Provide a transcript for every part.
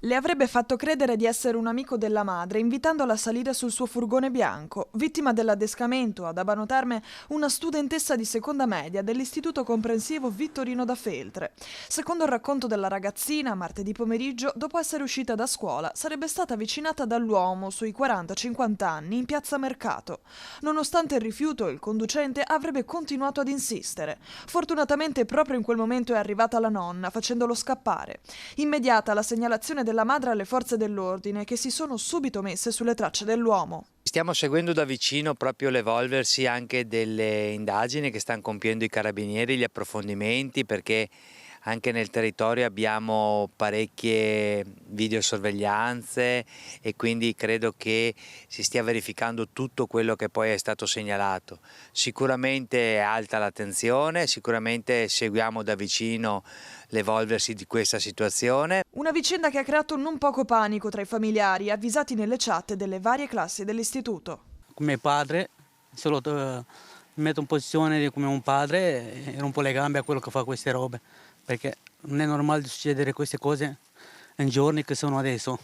Le avrebbe fatto credere di essere un amico della madre, invitandola a salire sul suo furgone bianco. Vittima dell'adescamento ad Abano Terme, una studentessa di seconda media dell'Istituto Comprensivo Vittorino da Feltre. Secondo il racconto della ragazzina, martedì pomeriggio, dopo essere uscita da scuola, sarebbe stata avvicinata dall'uomo sui 40-50 anni in piazza Mercato. Nonostante il rifiuto, il conducente avrebbe continuato ad insistere. Fortunatamente proprio in quel momento è arrivata la nonna, facendolo scappare. Immediata la segnalazione della madre alle forze dell'ordine, che si sono subito messe sulle tracce dell'uomo. Stiamo seguendo da vicino proprio l'evolversi anche delle indagini che stanno compiendo i carabinieri, gli approfondimenti, perché anche nel territorio abbiamo parecchie videosorveglianze e quindi credo che si stia verificando tutto quello che poi è stato segnalato. Sicuramente è alta l'attenzione, sicuramente seguiamo da vicino l'evolversi di questa situazione. Una vicenda che ha creato non poco panico tra i familiari, avvisati nelle chat delle varie classi dell'istituto. Come padre, mi metto in posizione come un padre e rompo le gambe a quello che fa queste robe, perché non è normale di succedere queste cose in giorni che sono adesso.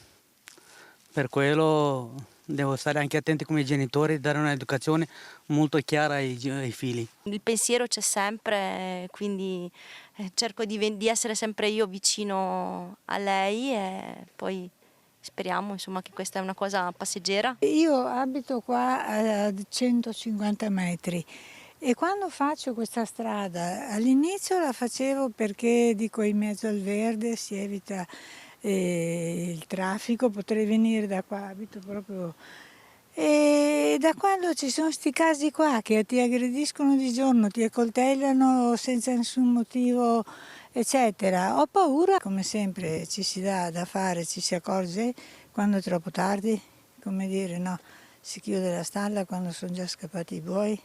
Per quello devo stare anche attenti come genitori, dare un'educazione molto chiara ai figli. Il pensiero c'è sempre, quindi cerco di essere sempre io vicino a lei e poi speriamo insomma, che questa è una cosa passeggera. Io abito qua a 150 metri e quando faccio questa strada, all'inizio la facevo perché dico in mezzo al verde si evita il traffico, potrei venire da qua, abito proprio. E da quando ci sono questi casi qua che ti aggrediscono di giorno, ti accoltellano senza nessun motivo, eccetera, ho paura. Come sempre ci si dà da fare, ci si accorge quando è troppo tardi, come dire, no, si chiude la stalla quando sono già scappati i buoi.